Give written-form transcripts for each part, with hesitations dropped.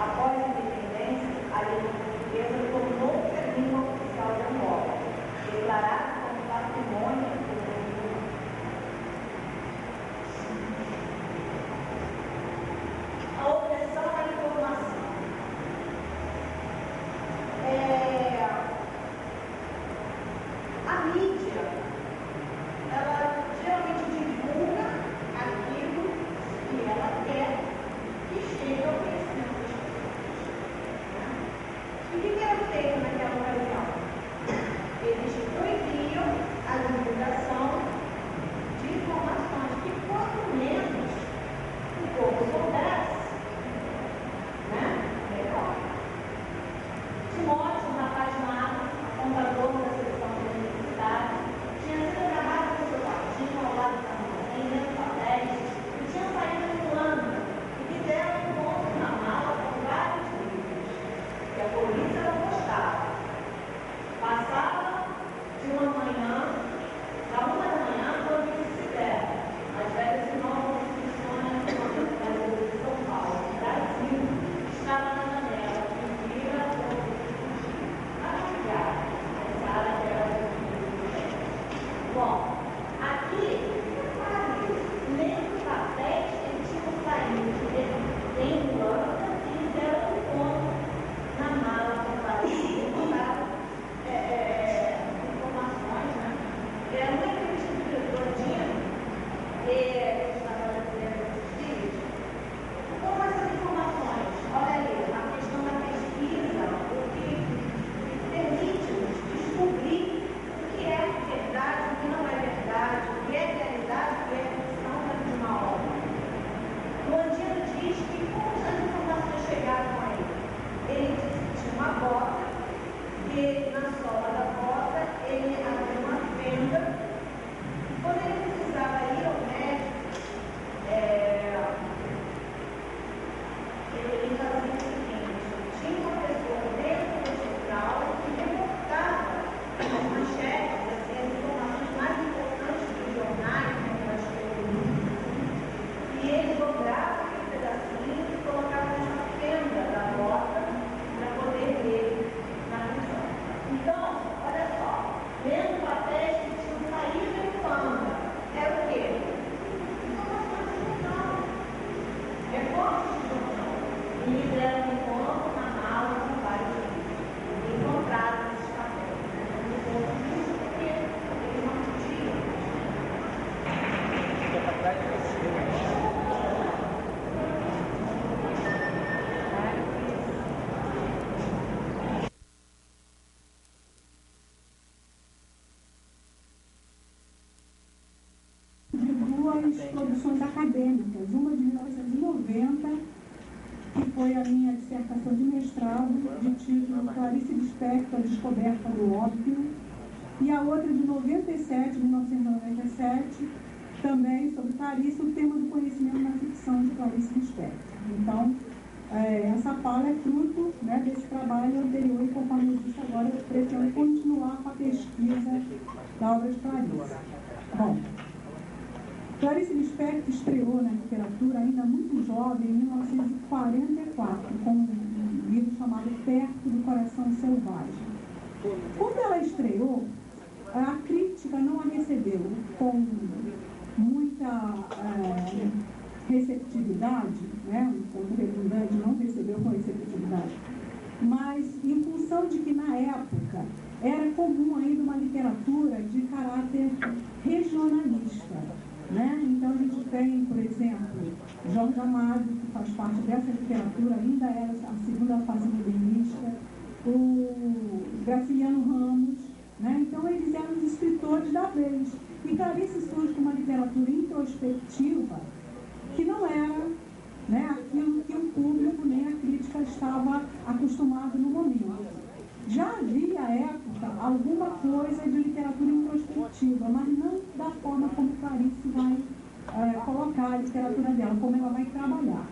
Após a independência, a língua portuguesa tornou-se a língua oficial de Angola, declarada como patrimônio do povo. A opressão da informação. A mídia, ela geralmente divulga aquilo que ela quer que chegue ao conhecimento das pessoas. E o que era feito naquela ocasião? Eles proibiam a divulgação de informações que, quanto menos o povo soubesse, melhor. Timóteo, um rapaz magro, contador da seção da universidade, tinha sido agarrado por seu partido ao lado da montanha, lendo papéis, e tinha saído voando, e fizeram um encontro na mala com vários livros, que a polícia não gostava. Passava de uma manhã, da 1 da manhã, quando isso se der, as velhas e novas instituições da Universidade de São Paulo, no Brasil, estava na janela, que vira bom, aqui, lendo papéis que tinham saído em Luanda e fizeram um ponto na mala para encontrar informações, Era uma entrevista do diretor Dino, que estava dizendo esses dias, como essas informações, olha aí, a questão da pesquisa, o que permite-nos descobrir o que é verdade, o que não é verdade, o que é realidade, o que é ficção dentro de uma obra. O Andino diz que como as informações chegaram a ele? Ele disse que tinha uma bota, e na sola da bota ele abriu uma fenda, e quando ele precisava ir ao médico, ele fazia o seguinte: tinha uma pessoa dentro do hospital que reportava as manchetes, assim, as informações mais importantes dos jornais, das colunas, e ele dobrava aquele pedacinho e colocava nessa fenda da bota para poder ler na visão. Então, olha só, lendo papéis que tinham saído em Luanda, era o quê? Informações de jornal, recortes de jornal. E eles deram um encontro na mala com vários livros. E encontraram esses papéis. Isso porque eles não podiam. Duas produções acadêmicas, uma de 1990, que foi a minha dissertação de mestrado, de título Clarice Lispector, A Descoberta do Ópio, e a outra de 1997, também sobre Clarice, o tema do conhecimento na ficção de Clarice Lispector. Então, essa fala é fruto, desse trabalho anterior, e conforme eu disse agora, eu pretendo continuar com a pesquisa da obra de Clarice. Bom, Clarice Lispector estreou na literatura ainda muito jovem, em 1944, com um livro chamado Perto do Coração Selvagem. Quando ela estreou, a crítica não a recebeu com muita receptividade, um ponto redundante, não recebeu com receptividade, mas em função de que na época era comum ainda uma literatura de caráter regionalista. Então a gente tem, por exemplo, Jorge Amado, que faz parte dessa literatura, ainda era a segunda fase modernista, o Graciliano Ramos, então eles eram os escritores da vez. E Clarice surge com uma literatura introspectiva que não era aquilo que o público nem a crítica estava acostumado no momento. Já havia, à época, alguma coisa de literatura introspectiva, mas não da forma como Clarice vai colocar a literatura dela, como ela vai trabalhar.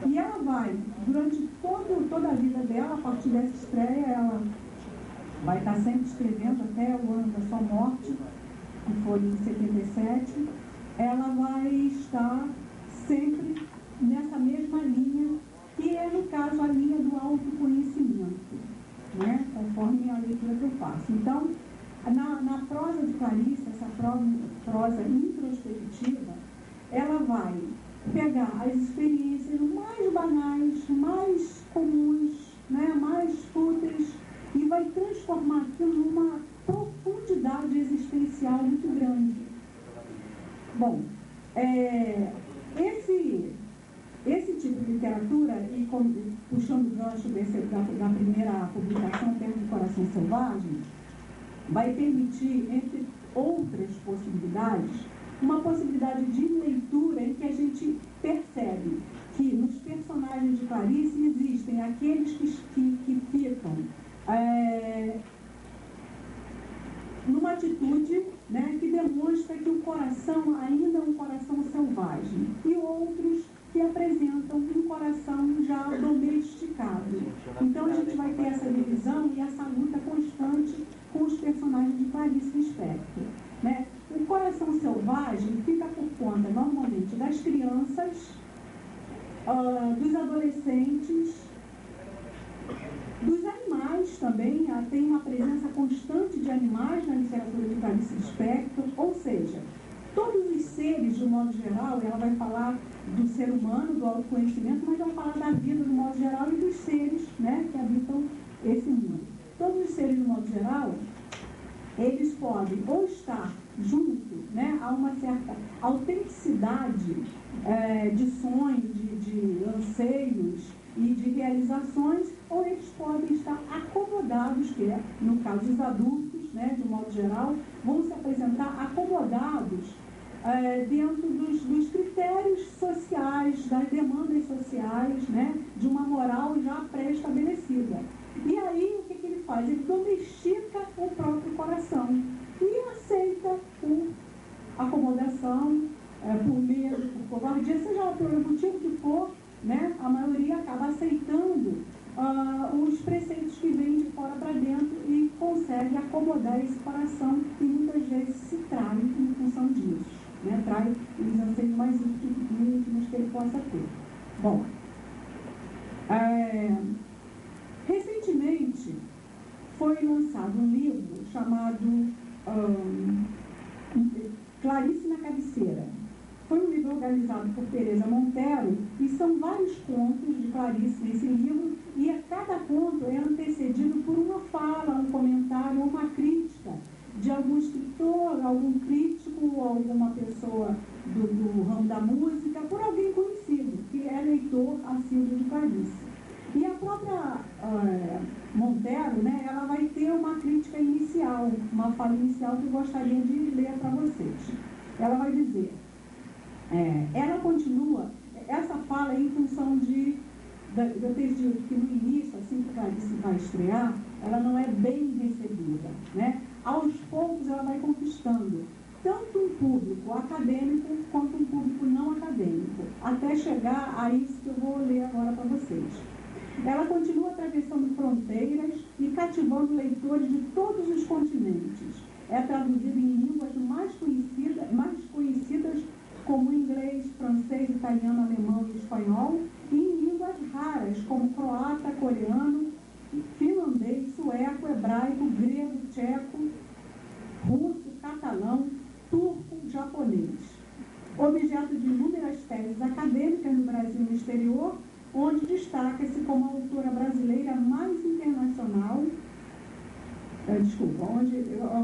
E ela vai, durante toda a vida dela, a partir dessa estreia, ela vai estar sempre escrevendo até o ano da sua morte, que foi em 77, ela vai estar sempre nessa mesma linha, que é, no caso, a linha leitura que eu faço. Então, na prosa de Clarice, essa prosa introspectiva, ela vai pegar as experiências mais banais, mais comuns, né, mais fúteis, e vai transformar aquilo numa profundidade existencial muito grande. Bom, esse tipo de literatura, e puxando o gancho da primeira publicação, Tempo do Coração Selvagem, vai permitir, entre outras possibilidades, uma possibilidade de leitura em que a gente percebe que nos personagens de Clarice existem aqueles que ficam numa atitude, né, que demonstra que o coração ainda é um coração selvagem, e outros que apresentam um coração já domesticado. Então a gente vai ter essa divisão e essa luta constante com os personagens de Clarice Lispector, né? O coração selvagem fica por conta, normalmente, das crianças, dos adolescentes, dos animais também. Tem uma presença constante de animais na literatura de Clarice Lispector, ou seja, todos os seres, de um modo geral. Ela vai falar do ser humano, do autoconhecimento, mas vai falar da vida, de um modo geral, e dos seres, né, que habitam esse mundo. Todos os seres, de um modo geral, eles podem ou estar junto, né, a uma certa autenticidade de sonhos, de anseios e de realizações, ou eles podem estar acomodados, que é, no caso dos adultos, né, de um modo geral, vão se apresentar acomodados dentro dos critérios sociais, das demandas sociais, né, de uma moral já pré-estabelecida. E aí, o que ele faz? Ele domestica o próprio coração e aceita por acomodação, por medo, por covardia, seja lá pelo motivo que for, né, a maioria acaba aceitando os preceitos que vêm de fora para dentro e consegue acomodar esse coração, e muitas vezes se trai em função disso, né, trai os anseios mais íntimos que ele possa ter. Bom, recentemente foi lançado um livro chamado Clarice na Cabeceira. Foi um livro organizado por Teresa Montero, e são vários contos de Clarice nesse livro, e a cada conto é antecedido por uma fala, um comentário ou uma crítica de algum escritor, algum crítico, ou alguma pessoa do ramo da música, por alguém conhecido, que é leitor assíduo de Clarice. E a própria Montero, né, ela vai ter uma crítica inicial, uma fala inicial que eu gostaria de ler para vocês. Ela vai dizer, ela continua, essa fala é em função de eu ter dito que no início, assim que Clarice vai estrear, ela não é bem recebida, né? Aos poucos ela vai conquistando tanto um público acadêmico quanto um público não acadêmico, até chegar a isso que eu vou ler agora para vocês. Ela continua atravessando fronteiras e cativando leitores de todos os continentes. É traduzida em línguas mais conhecidas como inglês, francês, italiano, alemão e espanhol, e em línguas raras como croata, coreano, finlandês, sueco, hebraico, grego, tcheco, russo, catalão, turco, japonês. Objeto de inúmeras teses acadêmicas no Brasil e no exterior, onde destaca-se como a autora brasileira mais internacional,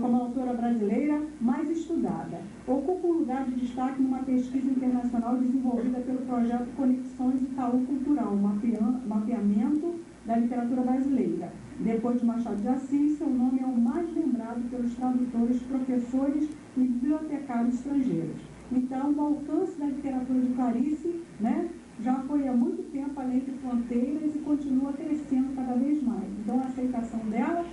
como a autora brasileira mais estudada. Ocupa um lugar de destaque numa pesquisa internacional desenvolvida pelo projeto Conexões Itaú Cultural, mapeamento da literatura brasileira. Depois de Machado de Assis, seu nome é o mais lembrado pelos tradutores, professores e bibliotecários estrangeiros. Então, o alcance da literatura de Clarice, né, já foi há muito tempo além de fronteiras e continua crescendo cada vez mais. Então, a aceitação dela,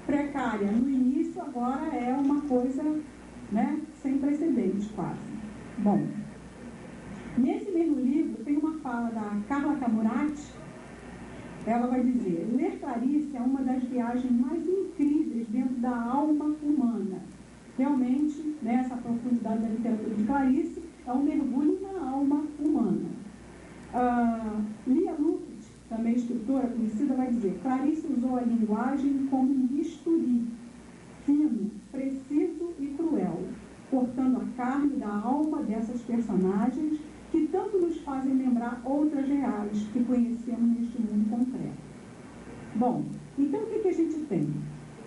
precária no início, agora é uma coisa, né, sem precedentes quase. Bom, nesse mesmo livro tem uma fala da Carla Camurati. Ela vai dizer, ler Clarice é uma das viagens mais incríveis dentro da alma humana. Realmente, né, essa profundidade da literatura de Clarice é um mergulho na alma humana. Lia Luft, também escritora conhecida vai dizer: Clarice usou a linguagem como um bisturi, fino, preciso e cruel, cortando a carne da alma dessas personagens que tanto nos fazem lembrar outras reais que conhecemos neste mundo concreto. Bom, então o que a gente tem?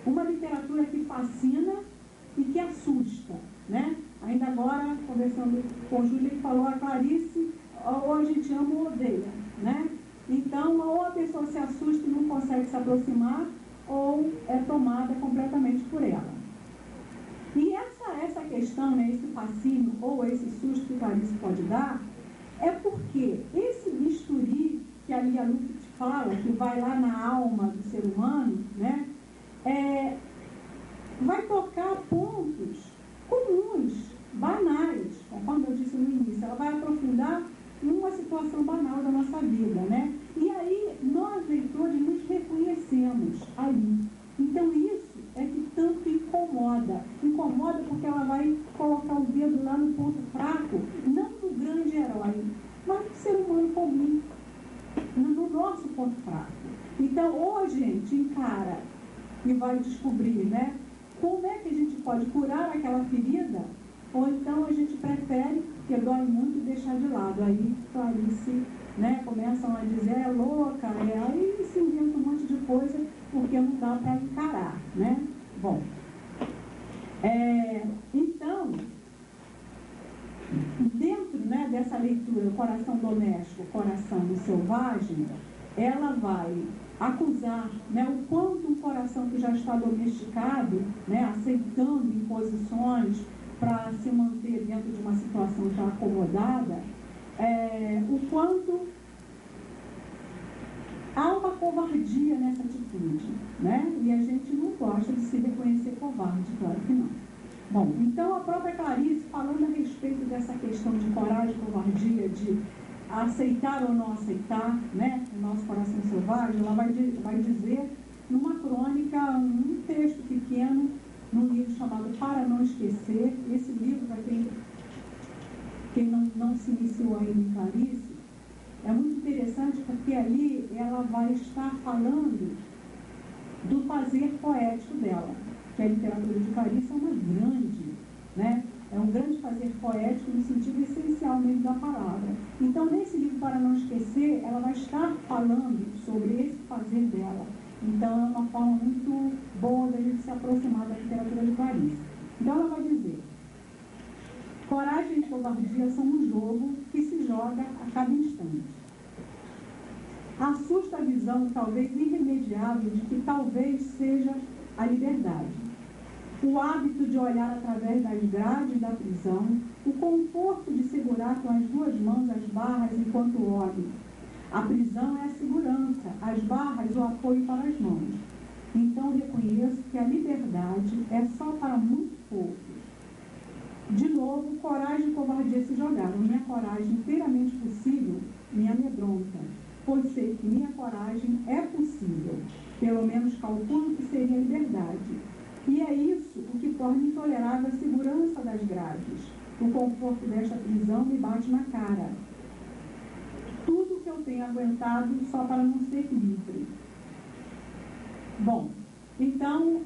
Uma literatura que fascina e que assusta, né? Ainda agora, conversando com Júlia, ele falou: a Clarice, ou a gente ama ou odeia, né? Então, ou a pessoa se assusta e não consegue se aproximar, ou é tomada completamente por ela. E essa questão, né, esse fascínio ou esse susto que Clarice pode dar, é porque esse bisturi que a Lia Luft fala, que vai lá na alma do ser humano, né, vai tocar pontos comuns, banais, conforme eu disse no início. Ela vai aprofundar numa situação banal da nossa vida, né? E aí, nós, leitores, nos reconhecemos ali. Então, isso é que tanto incomoda. Incomoda porque ela vai colocar o dedo lá no ponto fraco, não no grande herói, mas no ser humano comum, no nosso ponto fraco. Então, ou a gente encara e vai descobrir, né, como é que a gente pode curar aquela ferida, ou então a gente prefere, porque dói muito, deixar de lado. Aí, Clarice, né, começam a dizer: é louca, aí se inventa um monte de coisa, porque não dá para encarar, né? Bom, então, dentro, né, dessa leitura, Coração Doméstico, Coração Selvagem, ela vai acusar, né, o quanto um coração que já está domesticado, né, aceitando imposições para se manter dentro de uma situação já acomodada, o quanto há uma covardia nessa atitude, né? E a gente não gosta de se reconhecer covarde, claro que não. Bom, então a própria Clarice, falando a respeito dessa questão de coragem e covardia, de aceitar ou não aceitar, né, o nosso coração selvagem, ela vai dizer numa crônica, um texto pequeno, num livro chamado Para Não Esquecer. Esse livro, para quem não se iniciou ainda em Clarice, é muito interessante porque ali ela vai estar falando do fazer poético dela, que a literatura de Clarice é uma grande, né? É um grande fazer poético no sentido essencial mesmo da palavra. Então, nesse livro, Para Não Esquecer, ela vai estar falando sobre esse fazer dela. Então, é uma forma muito boa da gente se aproximar da literatura de Clarice. Então, ela vai dizer: coragem e covardia são um jogo que se joga a cada instante. Assusta a visão, talvez irremediável, de que talvez seja a liberdade. O hábito de olhar através das grades da prisão, o conforto de segurar com as duas mãos as barras enquanto olho. A prisão é a segurança, as barras o apoio para as mãos. Então reconheço que a liberdade é só para muito poucos. De novo, coragem e covardia se jogaram. Minha coragem, inteiramente possível, me amedronta, pois sei que minha coragem é possível. Pelo menos calculo que seria a liberdade. E é isso o que torna intolerável a segurança das grades. O conforto desta prisão me bate na cara. Tudo que eu tenho aguentado só para não ser livre. Bom, então,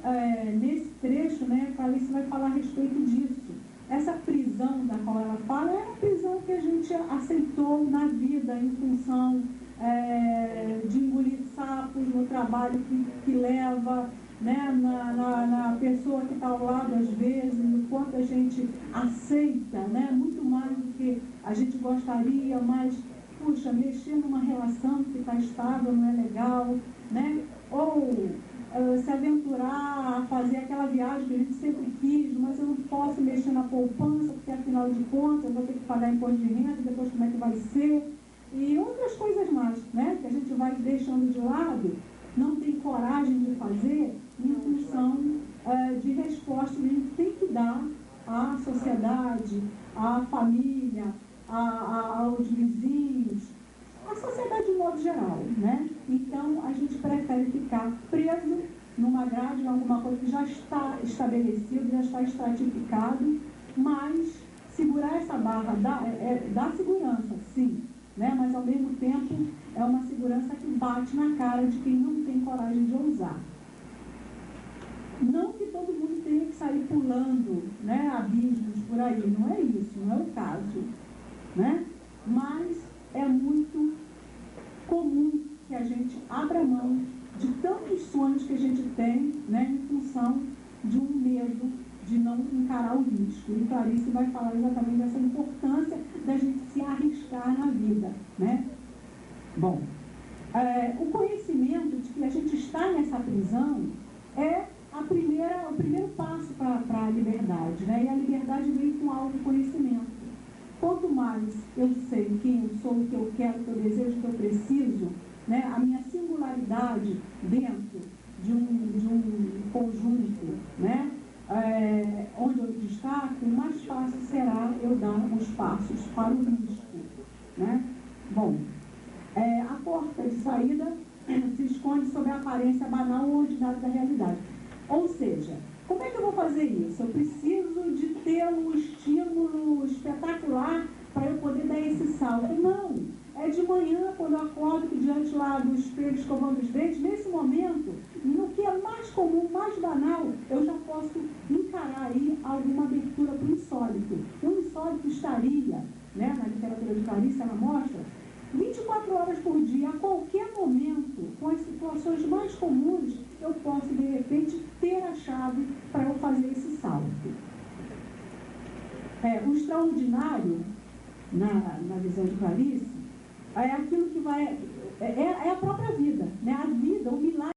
nesse trecho, né, Clarice vai falar a respeito disso. Essa prisão da qual ela fala é a prisão que a gente aceitou na vida em função de engolir sapos no trabalho que leva, né, na pessoa que está ao lado às vezes, no quanto a gente aceita, né, muito mais do que a gente gostaria, mas, puxa, mexer numa relação que está estável não é legal, né, ou se aventurar a fazer aquela viagem que a gente sempre quis, mas eu não posso mexer na poupança, porque afinal de contas eu vou ter que pagar imposto de renda, depois como é que vai ser, e outras coisas mais, né, que a gente vai deixando de lado, não tem coragem de fazer em função de resposta que a gente tem que dar à sociedade, à família, aos vizinhos, à sociedade de modo geral, né? Então, a gente prefere ficar preso numa grade, em alguma coisa que já está estabelecido, já está estratificado, mas segurar essa barra dá segurança, sim, né? Mas ao mesmo tempo é uma segurança que bate na cara de quem não tem coragem de ousar. Não que todo mundo tenha que sair pulando, né, abismos por aí, não é isso, não é o caso, né? Mas é muito comum que a gente abra mão de tantos sonhos que a gente tem, né, em função de um medo de não encarar o risco. E Clarice vai falar exatamente dessa importância da gente se arriscar na vida, né? Bom, o conhecimento de que a gente está nessa prisão é o primeiro passo para a liberdade, né? E a liberdade vem com autoconhecimento. Quanto mais eu sei quem eu sou, o que eu quero, o que eu desejo, o que eu preciso, né? A minha singularidade dentro de um conjunto, né? Onde eu me destaco, mais fácil será eu dar os passos para o risco, né? Bom, a porta de saída se esconde sob a aparência banal ou ordinária da realidade. Ou seja, como é que eu vou fazer isso? Eu preciso de ter um estímulo espetacular para eu poder dar esse salto. Não! É de manhã, quando eu acordo diante lá do espelho escovando os dentes, nesse momento, no que é mais comum, mais banal, eu já posso encarar aí alguma abertura para o insólito. O insólito estaria, né, na literatura de Clarice, ela mostra 24 horas por dia, a qualquer momento, com as situações mais comuns, eu posso, de repente, ter a chave para eu fazer esse salto. O extraordinário, na visão de Clarice, é aquilo que vai... É a própria vida, né? A vida, o milagre.